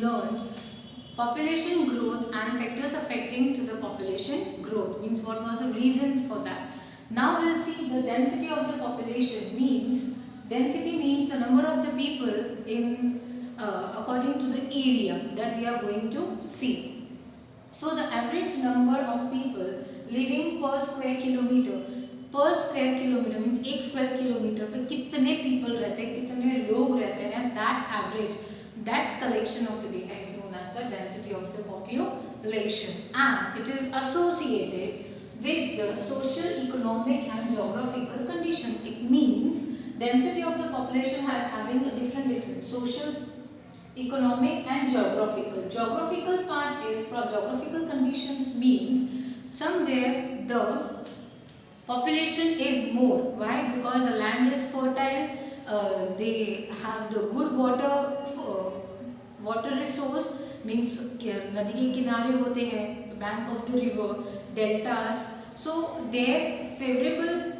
learned population growth and factors affecting to the population growth, means what was the reasons for that. Now we'll see the density of the population. Means density means the number of the people in according to the area that we are going to see. So the average number of people living per square kilometer means एक square kilometer पे कितने people रहते हैं, कितने लोग रहते हैं, that average, that collection of the data is known as the density of the population, and it is associated with the social, economic and geographical conditions. It means density of the population has having a different social, economic and geographical. Geographical part is geographical conditions, means somewhere the population is more. Why? Because the land is fertile, they have the good water resource, means नदी के किनारे होते हैं, bank of the river, deltas, so their favorable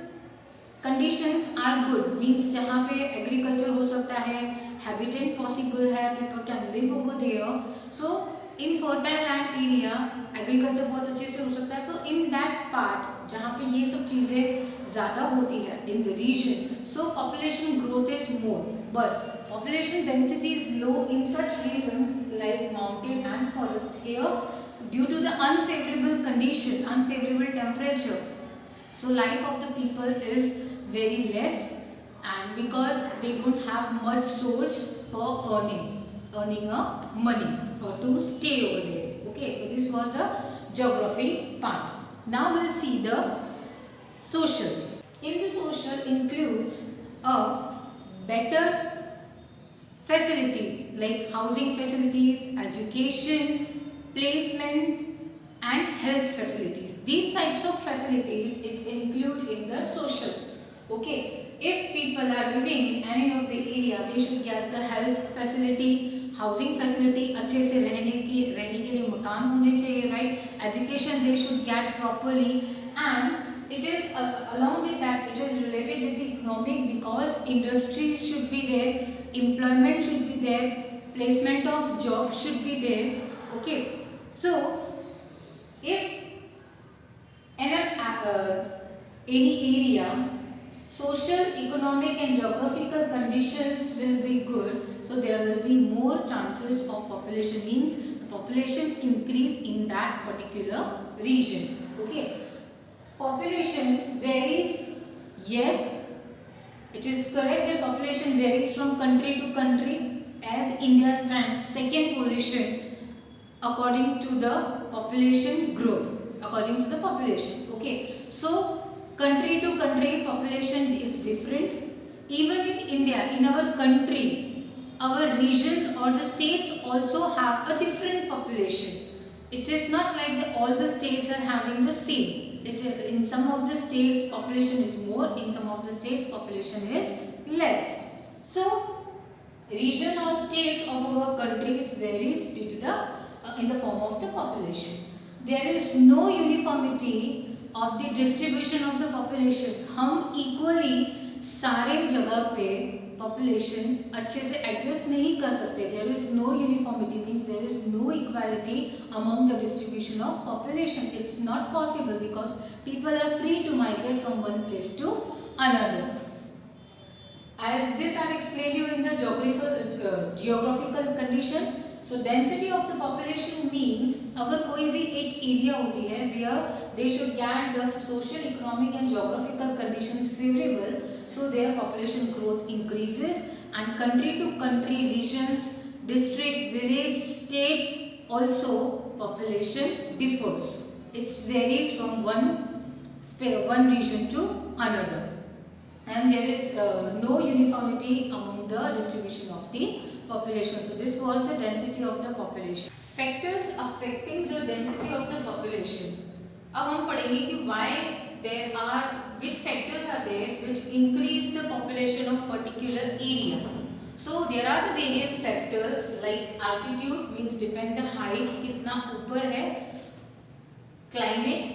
conditions are good, means जहाँ पे agriculture हो सकता है, habitat possible है, people can live over there. So in fertile land area agriculture बहुत अच्छे से हो सकता है. So in that part जहाँ पे ये सब चीज़ें ज़्यादा होती है in the region, so population growth is more, but population density is low in such region like mountain and forest. Here due to the unfavorable condition, unfavorable temperature, so life of the people is very less, and because they don't have much source for earning a money or to stay over there. Okay, so this was the geography part. Now we'll see the social. In the social includes a better facilities like housing facilities, education, placement and health facilities. These types of facilities is included in the social. Okay, if people are living in any of the area, they should get the health facility, housing facility, अच्छे से रहने के लिए मकान होने चाहिए, right? Education they should get properly, and it is along with that it is related with the economic, because industries should be there, employment should be there, placement of jobs should be there. Okay, so if in any area social, economic and geographical conditions will be good, so there will be more chances of population, means population increase in that particular region. Okay, population varies. Yes, it is correct that population varies from country to country, as India stands second position according to the population growth, according to the population. Okay, so country to country population is different. Even in India, in our country, our regions or the states also have a different population. It is not like all the states are having the same. In some of the states population is more, in some of the states population is less. So region or states of our countries varies due to the in the form of the population. There is no uniformity of the distribution of the population. हम equally सारे जगह पे population अच्छे से adjust नहीं कर सकते. There is no uniformity, means there is no equality among the distribution of population. It's not possible because people are free to migrate from one place to another. As this I have explained you in the geographical condition. So density of the population means अगर कोई भी एक area होती है where they should get the social, economic and geographical conditions favorable, so their population growth increases, and country to country, regions, district, village, state also population differs. It varies from one region to another, and there is no uniformity among the distribution of the population. So this was the density of the population. Factors affecting the density of the population. अब हम पढ़ेंगे कि why there are, which factors are there which increase the population of particular area. So there are the various factors like altitude, means depend the height कितना ऊपर है, climate,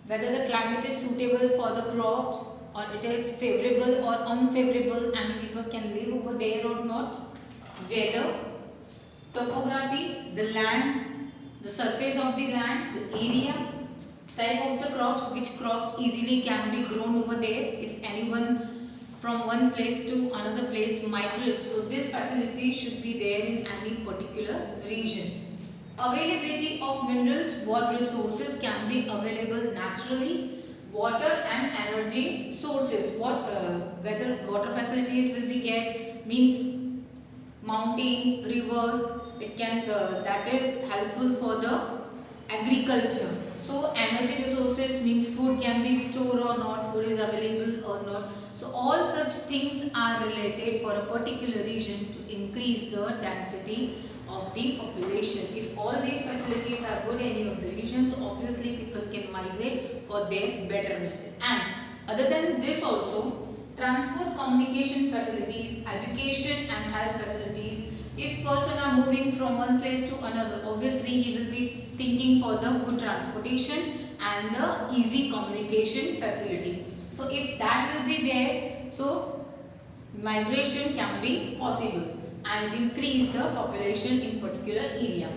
whether the climate is suitable for the crops or it is favorable or unfavorable, and people can live over there or not, weather, Topography, the land, the surface of the land, the area, type of the crops, which crops easily can be grown over there if anyone from one place to another place migrates. So this facility should be there in any particular region. Availability of minerals, what resources can be available naturally, water and energy sources, whether water facilities will be get, means mountain, river, it can that is helpful for the agriculture. So energy resources means food can be stored or not, food is available or not. So all such things are related for a particular region to increase the density of the population. If all these facilities are good in any of the regions, obviously people can migrate for their betterment. And other than this also, transport, communication facilities, education and health facilities. If person are moving from one place to another, obviously he will be thinking for the good transportation and the easy communication facility. So if that will be there, so migration can be possible and increase the population in particular area.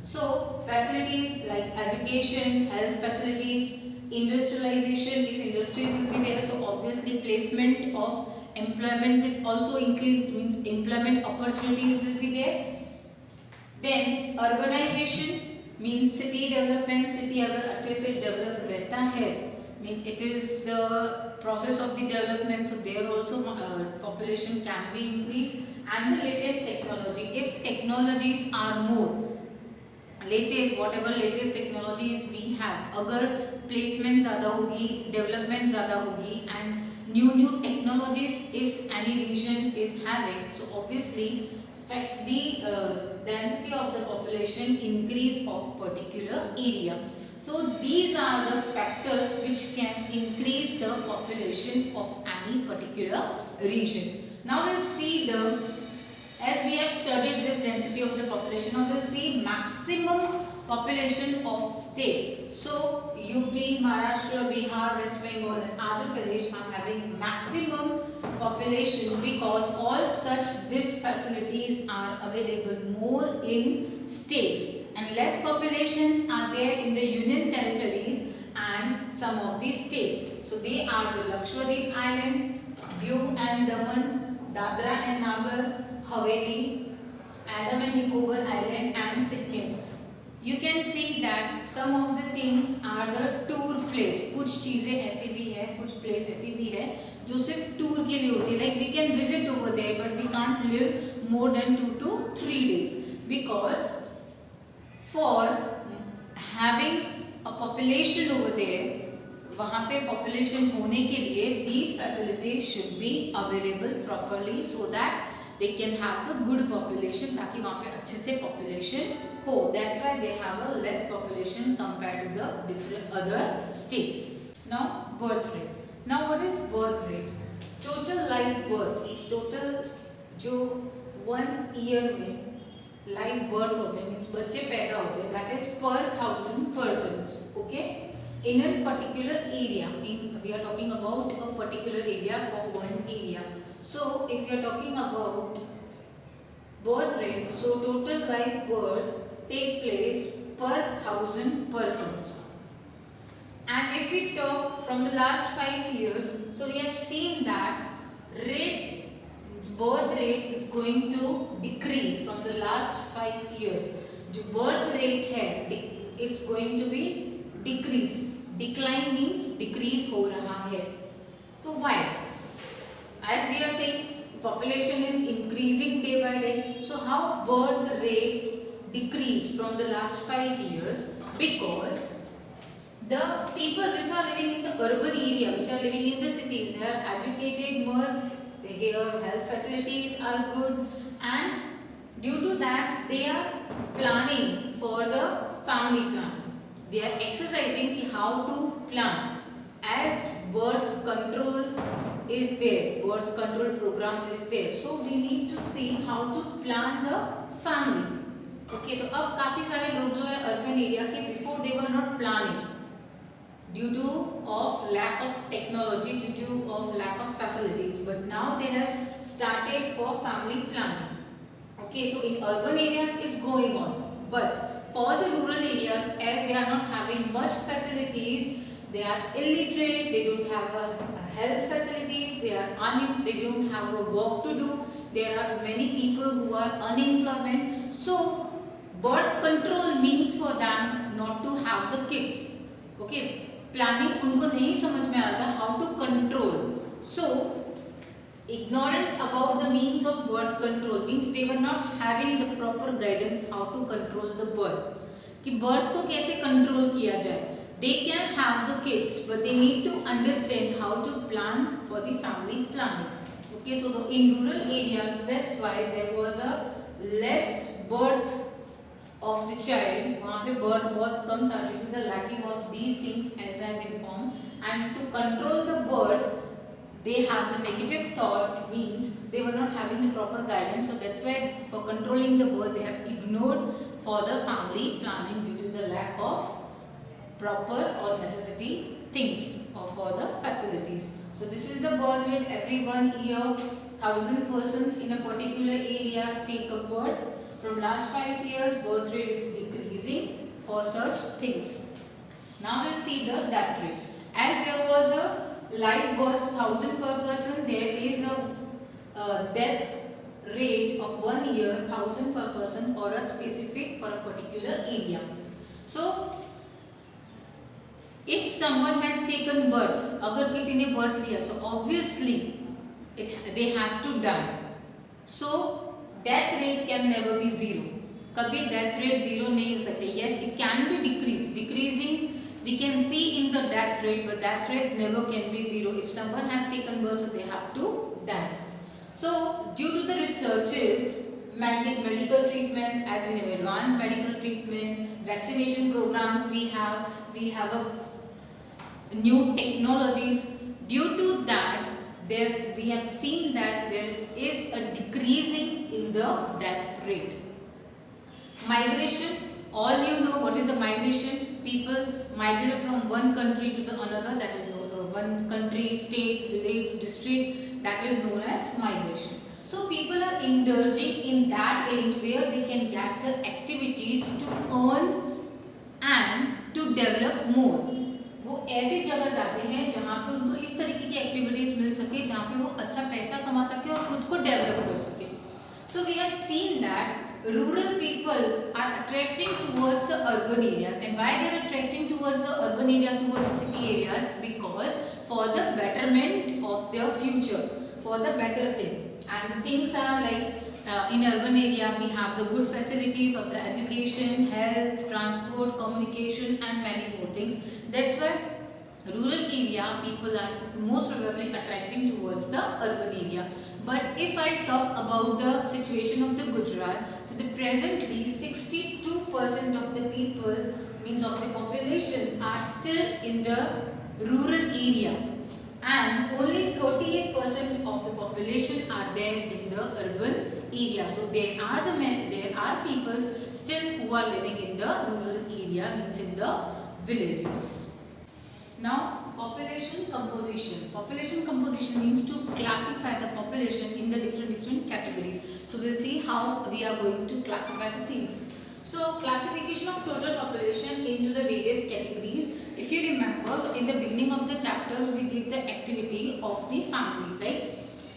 So facilities like education, health facilities, industrialization, if industries will be there, so obviously placement of employment will also increase, means employment opportunities will be there. Then urbanization means city development, city अगर अच्छे से develop रहता है, means it is the process of the development, so there also population can be increased. And the latest technology, if technologies are more latest, whatever latest technologies we have, अगर placement ज़्यादा होगी, development ज़्यादा होगी and new technologies if any region is having, so obviously the density of the population increase of particular area. So these are the factors which can increase the population of any particular region. Now we'll see as we have studied this density of the population, now we'll see maximum population of state. So UP, Maharashtra, Bihar, West Bengal and Andhra Pradesh are having maximum population because all such these facilities are available more in states, and less populations are there in the union territories and some of the states. So they are the Lakshadweep Island, Diu and Daman, Dadra and Nagar Haveli, Andaman and Nicobar Island and Sikkim. You can see that some of the things are the tour place. कुछ चीजें ऐसी भी है, कुछ place ऐसी भी है जो सिर्फ tour के लिए होती है. Like we can visit over there, but we can't live more than 2 to 3 days because for having a population over there, वहाँ पे population होने के लिए these facilities should be available properly so that they can have the good population, ताकि वहाँ पे अच्छे से population हो. That's why they have a less population compared to the different other states. Now birth rate. Now what is birth rate? Total live birth. Total जो 1 year में live birth होते हैं, means बच्चे पैदा होते हैं, that is per 1000 persons. Okay? In a particular area, we are talking about a particular area for one area. So if you are talking about birth rate, so total live birth take place per 1000 persons. And if we talk from the last 5 years, so we have seen that birth rate is going to decrease from the last 5 years. जो birth rate है, it's going to be decreased. Decline means decrease हो रहा है. So why? As we are saying, population is increasing day by day. So how birth rate decreased from the last 5 years? Because the people which are living in the urban area, which are living in the cities, they are educated most, their health facilities are good, and due to that they are planning for the family planning. They are exercising how to plan. As birth control is there, birth control program is there, so we need to see how to plan the family. Okay, तो अब काफी सारे लोग जो है urban area के before they were not planning due to of lack of technology, due to of lack of facilities, but now they have started for family planning. Okay, so in urban areas it's going on, but for the rural areas, as they are not having much facilities, they are illiterate, they don't have a health facilities, they don't have a work to do, there are many people who are unemployment. So birth control means for them not to have the kids. Okay, planning उनको नहीं समझ में आता how to control. So ignorance about the means of birth control means they were not having the proper guidance how to control the birth. कि birth को कैसे control किया जाए. They can have the kids, but they need to understand how to plan for the family planning. Okay, so in rural areas, that's why there was a less birth of the child. वहाँ पे birth बहुत कम था due to the lacking of these things, as I have informed. And to control the birth, they have the negative thought, means they were not having the proper guidance. So that's why for controlling the birth, they have ignored for the family planning due to the lack of proper or necessity things or for the facilities. So this is the birth rate. Every 1 year 1,000 persons in a particular area take a birth. From last 5 years birth rate is decreasing for such things. Now we'll see the death rate. As there was a live birth 1,000 per person, there is a death rate of 1 year 1,000 per person for a specific, for a particular area. So if someone has taken birth, अगर किसी ने birth लिया, so obviously they have to die. So death rate can never be zero. कभी death rate zero नहीं हो सकते. Yes, it can be decreasing. We can see in the death rate, but death rate never can be zero. If someone has taken birth, so they have to die. So due to the researches, medical treatments, as we have advanced medical treatment, vaccination programs, we have a new technologies. Due to that, we have seen that there is a decreasing in the death rate. Migration, all you know what is the migration. People migrate from one country to the another, that is one country, state, village, district, that is known as migration. So people are indulging in that range where they can get the activities to earn and to develop more. वो ऐसी जगह जाते हैं जहाँ पे उनको इस तरीके की एक्टिविटीज मिल सके, जहाँ पे वो अच्छा पैसा कमा सके और खुद को डेवलप कर सके. So we have seen that rural people are attracting towards the urban areas. And why they are attracting towards the urban area, towards the city areas? Because for the betterment of their future, for the better thing. And the things are like in urban area we have the good facilities of the education, health, transport, communication and many more things. That's why rural area people are most probably attracting towards the urban area. But if I talk about the situation of the Gujarat, so presently 62% of the people, means of the population, are still in the rural area, and only 38% of the population are there in the urban area. So there are people still who are living in the rural area, means in the villages. Now population composition. Population composition means to classify the population in the different categories. So we'll see how we are going to classify the things. So classification of total population into the various categories. If you remember, so in the beginning of the chapter we did the activity of the family, right?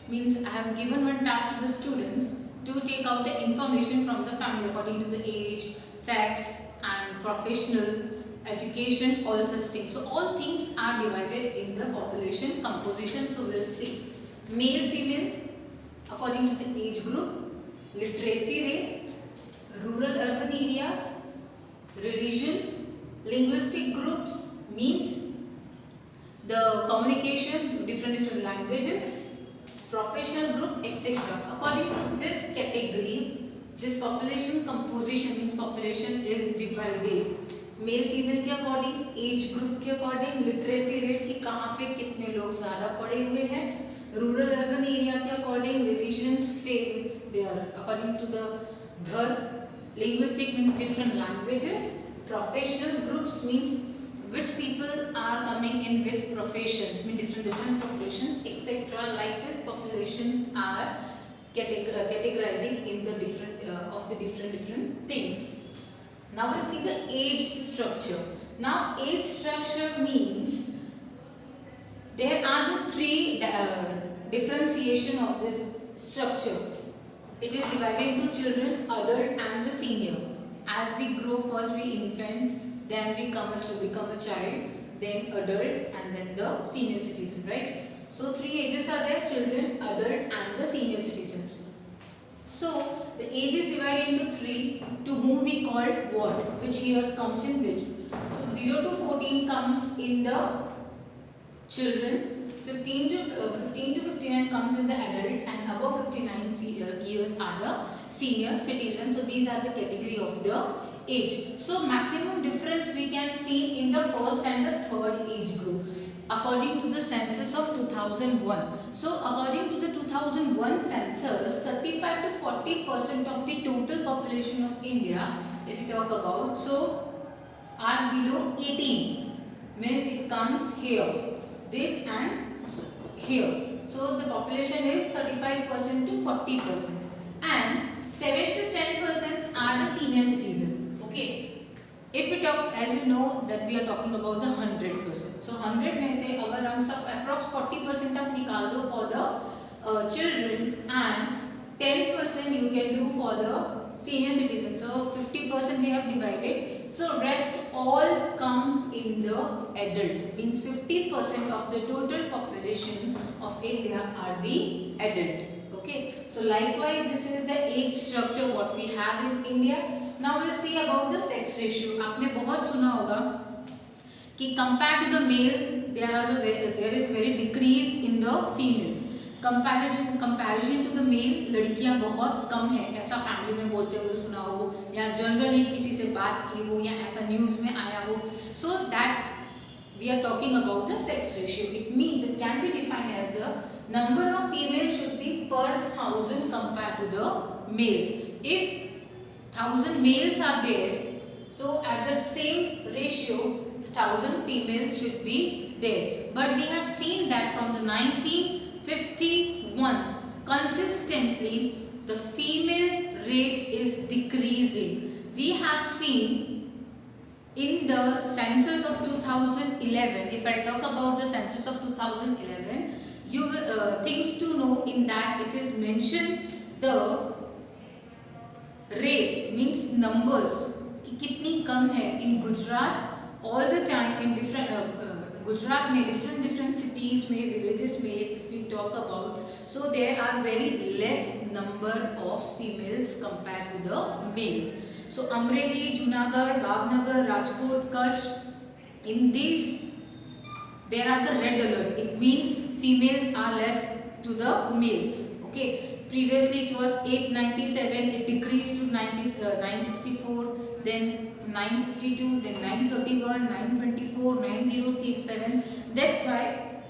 Means I have given one task to the students to take out the information from the family according to the age, sex and professional, education, all such things. So all things are divided in the population composition. So we'll see male, female according to the age group, literacy rate, rural urban areas, religions, linguistic groups, means the communication, different languages, professional group, etc. According to this category, this population composition, means population is divided male female के according, age group के according, literacy rate कि कहाँ पे कितने लोग ज़्यादा पढ़े हुए हैं, रूरल अर्बन एरिया के according, religions, faiths, they are according to the dharma, linguistic means different languages, professional groups means which people are coming in which professions, mean different professions, etc. Like this populations are categorizing in the different things. Now we'll see the age structure. Now age structure means there are the three differentiation of this structure. It is divided into children, adult and the senior. As we grow, first we infant, then we become a child, then adult and then the senior citizen, right? So three ages are there: children, adult and the senior citizens. So the age is divided into three, to whom we call what, which years comes in which. So 0 to 14 comes in the children, 15 to 59 comes in the adult, and above 59 years are the senior citizens. So these are the category of the age. So maximum difference we can see in the first and the third age group according to the census of 2001. So according to the 2001 census, 35 to 40% of the total population of India, if you talk about, so are below 18, means it comes here, this and here. So the population is 35% to 40%, and 7 to 10% are the senior citizens. Okay. If we talk, as you know that we are talking about the 100%. So 100 में से अगर हम सब approx 40% तक निकाल दो for the children and 10% you can do for the senior citizens. So 50% we have divided. So rest all comes in the adult. Means 50% of the total population of India are the adult. Okay. So likewise, this is the age structure what we have in India. Now we'll see about the sex ratio. आपने बहुत सुना होगा कि compared to the male, there is very decrease in the female. Comparison to the male, लड़कियां बहुत कम है, ऐसा family में बोलते हुए सुना हो, या जनरली किसी से बात की हो, या ऐसा न्यूज़ में आया हो. So that we are talking about the sex ratio. It means it can be defined as the number of females should be per 1000 compared to the males. If 1000 males are there, so at the same ratio 1000 females should be there. But we have seen that from the 1951 consistently the female rate is decreasing. We have seen in the census of 2011, if I talk about the census of 2011, you will things to know in that it is mentioned the rate means numbers कि कितनी कम है in Gujarat all the time in different Gujarat में different cities में villages में if we talk about, so there are very less number of females compared to the males. So Amreli, Junagadh, Bhavnagar, Rajkot, Kutch, in these there are the red alert. It means females are less to the males. Okay. Previously it was 897, it decreased to 964, then 952, then 931, 924, 9067. That's why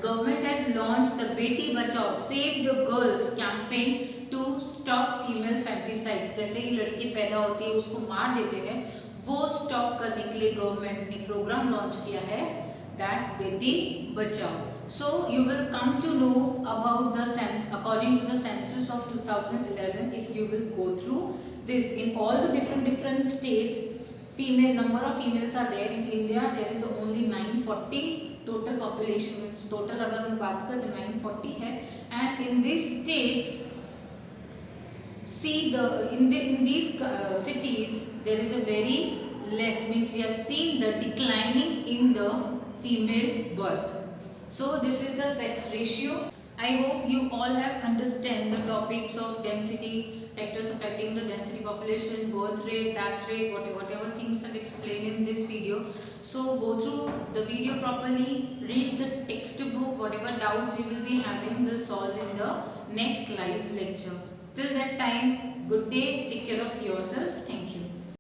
government has launched the Beti Bachao Save the Girls campaign to stop female femicides. जैसे ही लड़की पैदा होती है उसको मार देते हैं, वो स्टॉप करने के लिए गवर्नमेंट ने प्रोग्राम लॉन्च किया है, that Beti Bachao. So you will come to know about the according to the census of 2011 if you will go through this. In all the different states, number of females are there. In India there is only 940 total population. Total अगर हम बात करें तो 940 है, and in these states, see in these cities there is a very less, means we have seen the declining in the female birth. So this is the sex ratio. I hope you all have understand the topics of density, factors affecting the density population, birth rate, death rate, whatever things I've explained in this video. So go through the video properly, read the textbook, whatever doubts you will be having will solve in the next live lecture. Till that time, good day, take care of yourself. Thank you.